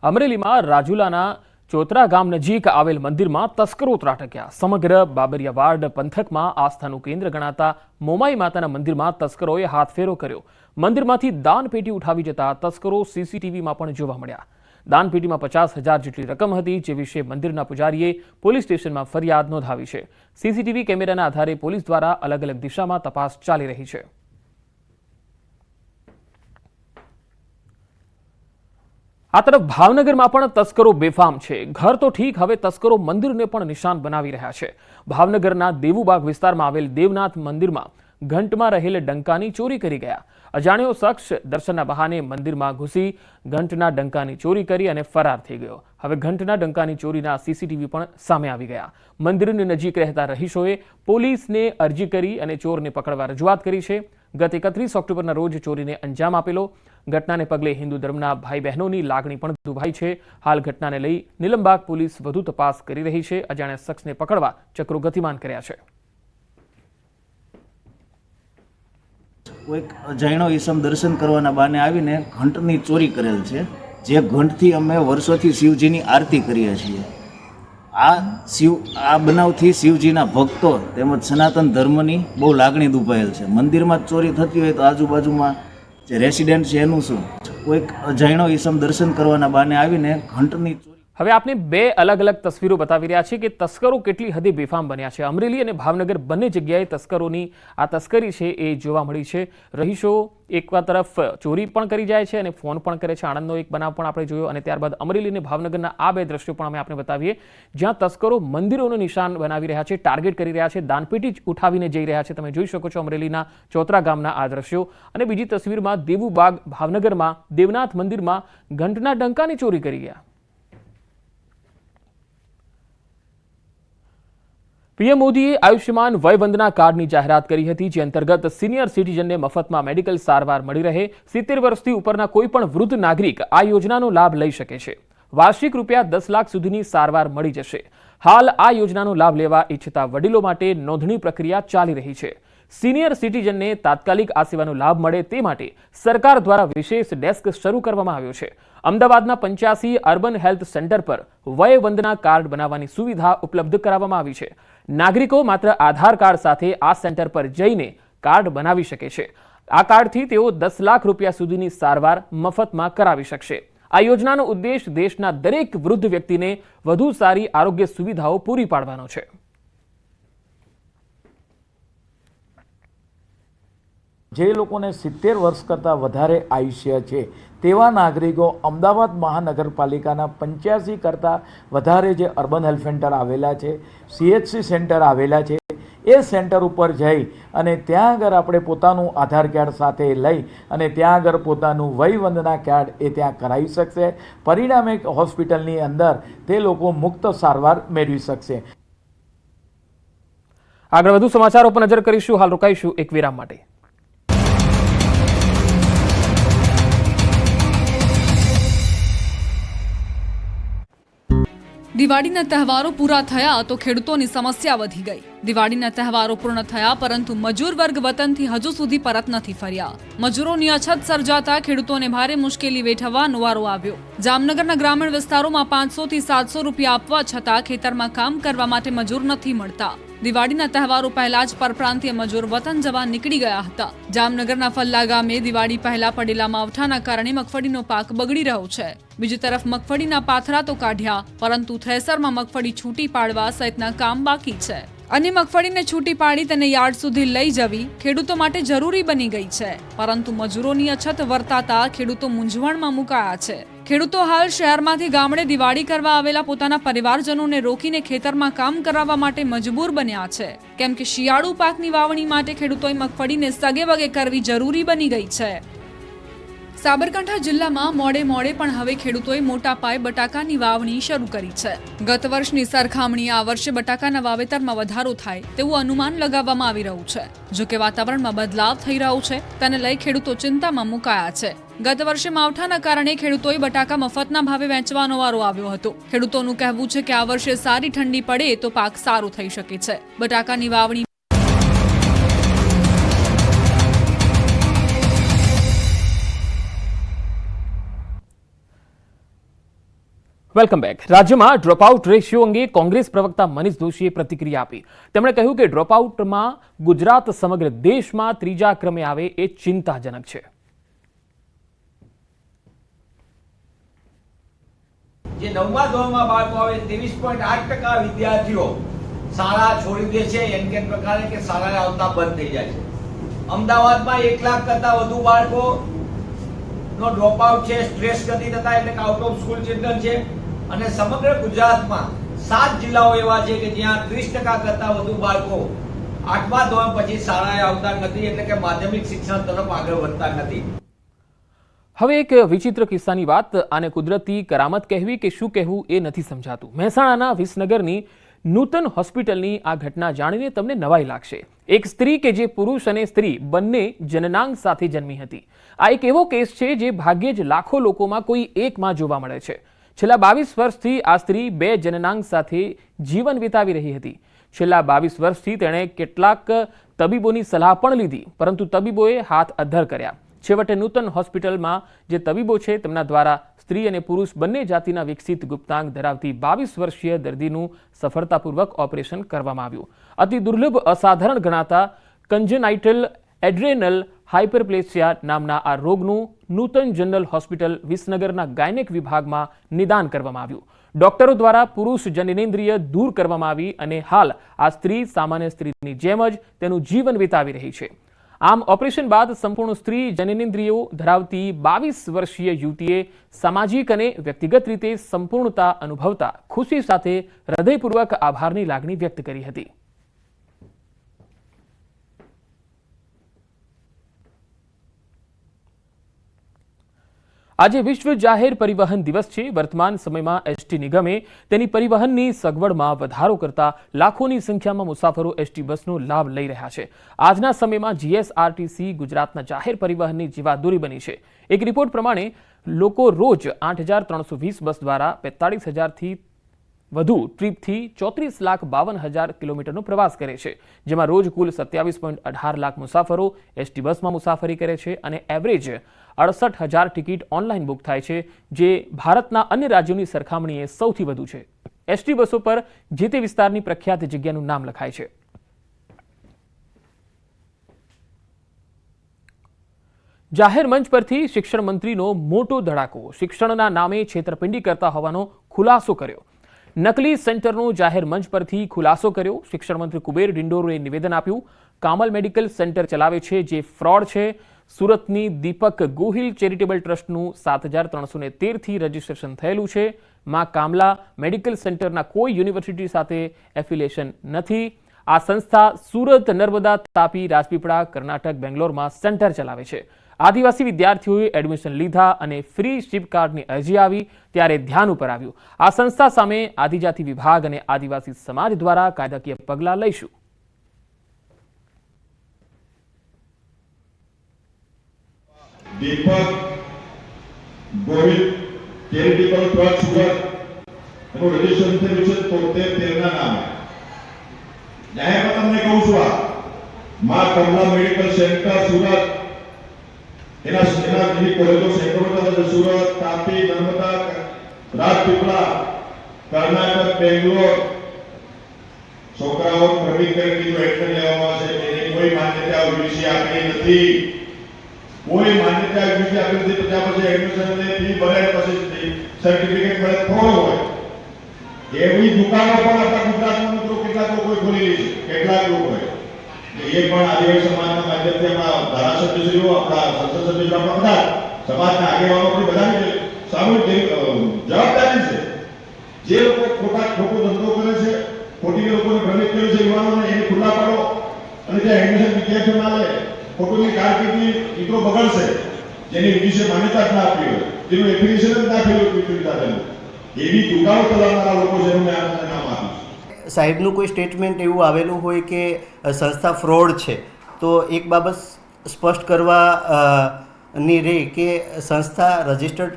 અમરેલીમાં રાજુલાના ચોતરા ગામ નજીક આવેલ મંદિરમાં તસ્કરો ત્રાટક્યા। સમગ્ર બાબરિયાવાડ પંથકમાં આસ્થાનું કેન્દ્ર ગણાતા મોમાઈ માતાના મંદિરમાં તસ્કરોએ હાથફેરો કર્યો। મંદિરમાંથી દાનપેટી ઉઠાવી જતા તસ્કરો સીસીટીવીમાં પણ જોવા મળ્યા। દાનપેટીમાં 50,000 જેટલી રકમ હતી, જે વિશે મંદિરના પૂજારીએ પોલીસ સ્ટેશનમાં ફરિયાદ નોંધાવી છે। સીસીટીવી કેમેરાના આધારે પોલીસ દ્વારા અલગ અલગ દિશામાં તપાસ ચાલી રહી છે। આ તરફ ભાવનગરમાં પણ તસ્કરો બેફામ છે। ઘર તો ઠીક, હવે તસ્કરો મંદિરને પણ નિશાન બનાવી રહ્યા છે। ભાવનગરના દેવુબાગ વિસ્તારમાં આવેલ દેવનાથ મંદિરમાં ઘંટમાં રહેલ ડંકાની ચોરી કરી ગયા। અજાણ્યો શખ્સ દર્શનના બહાને મંદિરમાં ઘૂસી ઘંટના ડંકાની ચોરી કરી અને ફરાર થઈ ગયો। હવે ઘંટના ડંકાની ચોરીના સીસીટીવી પણ સામે આવી ગયા। મંદિરની નજીક રહેતા રહીશોએ પોલીસને અરજી કરી અને ચોરને પકડવા રજૂઆત કરી છે। ગત 31 ઓક્ટોબરના રોજ ચોરીને અંજામ આપેલો। ઘટનાને પગલે હિન્દુ ધર્મના ભાઈ બહેનોની લાગણી પણ દુભાઈ છે। હાલ ઘટનાને લઈ નીલમબાગ પોલીસ વધુ તપાસ કરી રહી છે। અજાણ્યા શખ્સને પકડવા ચક્રો ગતિમાન કર્યા છે। કોઈક અજાણ્યો ઈસમ દર્શન કરવાના બહાને આવીને ઘંટની ચોરી કરેલ છે, જે ઘંટથી અમે વર્ષોથી શિવજીની આરતી કરીએ છીએ। આ બનાવથી શિવજીના ભક્તો તેમજ સનાતન ધર્મની બહુ લાગણી દુભાયેલ છે। મંદિરમાં જ ચોરી થતી હોય તો આજુબાજુમાં જે રેસિડેન્ટ છે એનું શું? કોઈક અજાણ્યો ઈસમ દર્શન કરવાના બહાને આવીને ઘંટની ચોરી। હવે આપને બે અલગ અલગ તસવીરો બતાવી રહ્યા છે કે તસ્કરો કેટલી હદે બેફામ બન્યા છે। અમરેલી અને ભાવનગર બંને જગ્યાએ તસ્કરોની આ તસ્કરી છે એ જોવા મળી છે। રહીશો એક તરફ ચોરી પણ કરી જાય છે અને ફોન પણ કરે છે। આણંદનો એક બનાવ પણ આપણે જોયો અને ત્યારબાદ અમરેલી અને ભાવનગરના આ બે દ્રશ્યો પણ અમે આપને બતાવીએ, જ્યાં તસ્કરો મંદિરોનું નિશાન બનાવી રહ્યા છે, ટાર્ગેટ કરી રહ્યા છે, દાનપેટી જ ઉઠાવીને જઈ રહ્યા છે। તમે જોઈ શકો છો અમરેલીના ચોતરા ગામના આ દ્રશ્યો। અને બીજી તસવીરમાં દેવુબાગ ભાવનગરમાં દેવનાથ મંદિરમાં ઘંટના ડંકાની ચોરી કરી ગયા। પીએમ મોદીએ આયુષ્યમાન વય વંદના કાર્ડની જાહેરાત કરી હતી, જે અંતર્ગત સિનિયર સિટીઝનને મફતમાં મેડિકલ સારવાર મળી રહે। 70 વર્ષથી ઉપરના કોઈ પણ વૃદ્ધ નાગરિક આ યોજનાનો લાભ લઈ શકે છે। વાર્ષિક રૂપિયા 10 લાખ સુધીની સારવાર મળી જશે। હાલ આ યોજનાનો લાભ લેવા ઈચ્છતા વડીલો માટે નોંધણી પ્રક્રિયા ચાલી રહી છે। સિનિયર સિટીઝનને તાત્કાલિક આ સેવાનો લાભ મળે તે માટે સરકાર દ્વારા વિશેષ ડેસ્ક શરૂ કરવામાં આવ્યો છે। અમદાવાદના 85 અર્બન હેલ્થ સેન્ટર પર વય વંદના કાર્ડ બનાવવાની સુવિધા ઉપલબ્ધ કરાવવામાં આવી છે। નાગરિકો માત્ર આધાર કાર્ડ સાથે આ સેન્ટર પર જઈને કાર્ડ બનાવી શકે છે। આ કાર્ડથી તેઓ 10 લાખ રૂપિયા સુધીની સારવાર મફતમાં કરાવી શકશે। આ યોજનાનો ઉદ્દેશ દેશના દરેક વૃદ્ધ વ્યક્તિને વધુ સારી આરોગ્ય સુવિધાઓ પૂરી પાડવાનો છે। જે લોકોને 70 વર્ષ કરતાં વધારે આયુષ્ય છે તેવા નાગરિકો અમદાવાદ મહાનગરપાલિકાના 85 કરતાં વધારે જે અર્બન હેલ્થ સેન્ટર આવેલા છે, CHC સેન્ટર આવેલા છે, એ સેન્ટર ઉપર જઈ અને ત્યાં આગળ આપણે પોતાનું આધાર કાર્ડ સાથે લઈ અને ત્યાં આગળ પોતાનું વય વંદના કાર્ડ એ ત્યાં કરાવી શકશે। પરિણામે હોસ્પિટલની અંદર તે લોકો મુક્ત સારવાર મેળવી શકશે। આગળ વધુ સમાચારો પર નજર કરીશું। હાલ રોકાઈશું એક વિરામ માટે। દિવાળીના તહેવારો પૂરા થયા તો ખેડૂતોની સમસ્યા વધી ગઈ। દિવાળીના તહેવારો પૂર્ણ થયા પરંતુ મજૂર વર્ગ વતનથી હજુ સુધી પરત નથી ફર્યા। મજૂરોની અછત સર્જાતા ખેડૂતોને ભારે મુશ્કેલી વેઠવવાનો વારો આવ્યો। જામનગરના ગ્રામીણ વિસ્તારોમાં 500 થી 700 રૂપિયા આપવા છતાં ખેતરમાં કામ કરવા માટે મજૂર નથી મળતા। દિવાળીના તહેવારો પહેલા જ પરપ્રાંતીય મજૂર વતન જવા નીકળી ગયા હતા। જામનગરના ફલ્લા ગામે દિવાળી પહેલા પડેલા માવઠાના કારણે મગફળીનો પાક બગડી રહ્યો છે। બીજી તરફ મગફળીના પાથરા તો કાઢ્યા, પરંતુ થ્રેસરમાં મગફળી છૂટી પાડવા સહિતના કામ બાકી છે। અને મગફળીને છૂટી પાડી તેને યાર્ડ સુધી લઈ જવી ખેડૂતો માટે જરૂરી બની ગઈ છે, પરંતુ મજૂરોની અછત વર્તાતા ખેડૂતો મૂંઝવણમાં મુકાયા છે। ખેડૂતો હાલ શહેરમાંથી ગામડે દિવાળી કરવા આવેલા પોતાના પરિવારજનોને રોકીને ખેતરમાં કામ કરાવવા માટે મજબૂર બન્યા છે, કેમ કે શિયાળુ પાકની વાવણી માટે ખેડૂતોએ મગફળીને સગે વગે કરવી જરૂરી બની ગઈ છે। સાબરકાંઠા જિલ્લામાં મોડે પણ હવે ખેડૂતોએ મોટા પાયે બટાકાની વાવણી શરૂ કરી છે। ગત વર્ષની સરખામણીએ આ વર્ષે બટાકાના વાવેતરમાં વધારો થાય તેવું અનુમાન લગાવવામાં આવી રહ્યું છે। જો કે વાતાવરણમાં બદલાવ થઈ રહ્યો છે, તેને લઈ ખેડૂતો ચિંતામાં મુકાયા છે। ગત વર્ષે માવઠાના કારણે ખેડૂતોએ બટાકા મફતના ભાવે વેચવાનો વારો આવ્યો હતો। ખેડૂતોનું કહેવું છે કે આ વર્ષે સારી ઠંડી પડે તો પાક સારો થઈ શકે છે। બટાકાની વાવણી વેલકમ બેક. રાજ્યમાં ડ્રોપઆઉટ રેશિયો અંગે કોંગ્રેસ પ્રવક્તા મનીષ દોશીએ પ્રતિક્રિયા આપી. તેમણે કહ્યું કે ડ્રોપઆઉટમાં ગુજરાત સમગ્ર દેશમાં ત્રીજા ક્રમે આવે એ ચિંતાજનક છે. જે 9મા ધોરણમાં બાળકો આવે 23.8% વિદ્યાર્થીઓ શાળા છોડી દે છે, એમ કે પ્રકારે કે શાળાએ આવતા બંધ થઈ જાય છે. અમદાવાદમાં 1 લાખ કરતા વધુ બાળકો નો ડ્રોપ આઉટ છે, સ્ટ્રેસ ગતિ થતા એટલે કે આઉટ ઓફ સ્કૂલ ચિલ્ડ્રન છે. અને સમગ્ર ગુજરાતમાં 7 જિલ્લાઓ એવા છે કે જ્યાં 30% કરતા વધુ બાળકો 8મા ધોરણ પછી શાળાએ આવતા નથી, એટલે કે માધ્યમિક શિક્ષણ તરફ આગળ વધતા નથી. હવે એક વિચિત્ર કિસ્સાની વાત. આને કુદરતી કરામત કહેવી કે શું કહેવું એ નથી સમજાતું. મહેસાણાના વિસનગરની નૂતન હોસ્પિટલની આ ઘટના જાણીને તમને નવાઈ લાગશે. એક સ્ત્રી કે જે પુરુષ અને સ્ત્રી બંને જનનાંગ સાથે જન્મી હતી. આ એક એવો કેસ છે જે ભાગ્યે જ લાખો લોકોમાં કોઈ એકમાં જોવા મળે છે. છેલ્લા 22 વર્ષથી આ સ્ત્રી 2 જનનાંગ સાથે જીવન વિતાવી રહી હતી. છેલ્લા 22 વર્ષથી તેણે કેટલાક તબીબોની સલાહ પણ લીધી, પરંતુ તબીબોએ હાથ અદ્ધર કર્યા. છેવટે નૂતન હોસ્પિટલમાં જે તબીબો છે તેમના દ્વારા સ્ત્રી અને પુરુષ બંને જાતિના વિકસિત ગુપ્તાંગ ધરાવતી 22 વર્ષીય દર્દીનું સફળતાપૂર્વક ઓપરેશન કરવામાં આવ્યું. અતિ દુર્લભ અસાધારણ ગણાતા કન્જેનાઇટલ એડ્રેનલ હાઇપરપ્લેસિયા નામના આ રોગનું નૂતન જનરલ હોસ્પિટલ વિસનગરના ગાયનેક વિભાગમાં નિદાન કરવામાં આવ્યું. ડોક્ટરો દ્વારા પુરુષ જનનેન્દ્રિય દૂર કરવામાં આવી અને હાલ આ સ્ત્રી સામાન્ય સ્ત્રીની જેમ જ તેનું જીવન વિતાવી રહી છે. આમ ઓપરેશન બાદ સંપૂર્ણ સ્ત્રી જનનેન્દ્રિયો ધરાવતી 22 વર્ષીય યુવતીએ સામાજિક અને વ્યક્તિગત રીતે સંપૂર્ણતા અનુભવતા ખુશી સાથે હૃદયપૂર્વક આભારની લાગણી વ્યક્ત કરી હતી. આજે વિશ્વ જાહેર પરિવહન દિવસ છે. વર્તમાન સમયમાં એસટી નિગમે તેની પરિવહનની સગવડમાં વધારો કરતા લાખોની સંખ્યામાં મુસાફરો એસટી બસનો લાભ લઈ રહ્યા છે. આજના સમયમાં જીએસઆરટીસી ગુજરાતના જાહેર પરિવહનની જીવાદોરી બની છે. એક રિપોર્ટ પ્રમાણે લોકો રોજ 8,320 બસ દ્વારા 45,000થી વધુ ટ્રીપથી 34,52,000 કિલોમીટરનો પ્રવાસ કરે છે, જેમાં રોજ કુલ 27.18 લાખ મુસાફરો એસટી બસમાં મુસાફરી કરે છે અને એવરેજ 68,000 ટિકિટ ઓનલાઈન બુક થાય છે, જે ભારતના અન્ય રાજ્યોની સરખામણીએ સૌથી વધુ છે. એસટી બસો પર જે તે વિસ્તારની પ્રખ્યાત જગ્યાનું નામ લખાય છે. જાહેર મંચ પરથી શિક્ષણ મંત્રીનો મોટો ધડાકો. શિક્ષણના નામે છેતરપિંડી કરતા હોવાનો ખુલાસો કર્યો. નકલી સેન્ટરનો જાહેર મંચ પરથી ખુલાસો કર્યો. શિક્ષણ મંત્રી કુબેર ડિંડોરોએ નિવેદન આપ્યું. કામલ મેડિકલ સેન્ટર ચલાવે છે જે ફ્રોડ છે. સુરતની દીપક ગોહિલ ચેરિટેબલ ટ્રસ્ટનું 7,313થી રજીસ્ટ્રેશન થયેલું છે. માં કામલા મેડિકલ સેન્ટરના કોઈ યુનિવર્સિટી સાથે એફિલિએશન નથી. આ સંસ્થા સુરત, નર્મદા, તાપી, રાજપીપળા, કર્ણાટક, બેંગ્લોરમાં સેન્ટર ચલાવે છે. આદિવાસી વિદ્યાર્થીઓએ એડમિશન લીધા અને ફ્રી શિપ કાર્ડની અરજી આવી ત્યારે ધ્યાન ઉપર આવ્યું. આ સંસ્થા સામે આદિજાતિ વિભાગ અને આદિવાસી સમાજ દ્વારા કાયદાકીય પગલાં લઈશું. દીપક ગોહિલ ચેરિટેબલ ટ્રસ્ટ સુરત એનું રજીસ્ટ્રેશન થયું છે 73 નામે. જાહેરમાં તમને કહું છું, આ માં કમલા મેડિકલ સેન્ટર સુરત એના જેવી કોલેજો સેન્ટરો સુરત, તાપી, નર્મદા, રાજપીપળા, કર્ણાટક, બેંગ્લોર છોકરાઓ પ્રવીણ કરીને જો એડમિશન લેવામાં આવશે એની કોઈ માન્યતા યુજીસી આપેલી નથી. કોઈ માન્યતા યુજીસી આપેલી નથી. પછી એડમિશન ને ફી ભરે પછી સર્ટિફિકેટ મળે થોડો હોય. એવી દુકાનો પણ આપણા ગુજરાતમાં મિત્રો કેટલાક લોકો ખોલી છે. કેટલાક લોકોએ એ પણ આદિવાસી સમાજના માધ્યમથી આપણા ધારાસભ્યશ્રીઓ, આપણા સંસદ સભ્યો, આપણા બધા સમાજના આગેવાનો પણ બધાની સામૂહિક જવાબદારી છે. જે લોકો ખોટો ધંધો કરે છે, ખોટી લોકોને ભ્રમિત કરે છે યુવાનોને, એને ખુલ્લા પાડો અને જે એડમિશન વિદ્યાર્થીઓ ના લે, ખોટુની કારકિર્દી મિત્રો બગડશે. જેની વિશે માન્યતા જ ના આપી હોય, જેનું એફિલિએશન જ ના થયું હોય, એવી દુકાનો ચલાવનારા લોકો છે એમને આ નામ આપ્યું છે. સાહેબનું કોઈ સ્ટેટમેન્ટ એવું આવેલું હોય કે સંસ્થા ફ્રોડ છે, તો એક બાબત સ્પષ્ટ કરવા ની રહે કે સંસ્થા રજિસ્ટર્ડ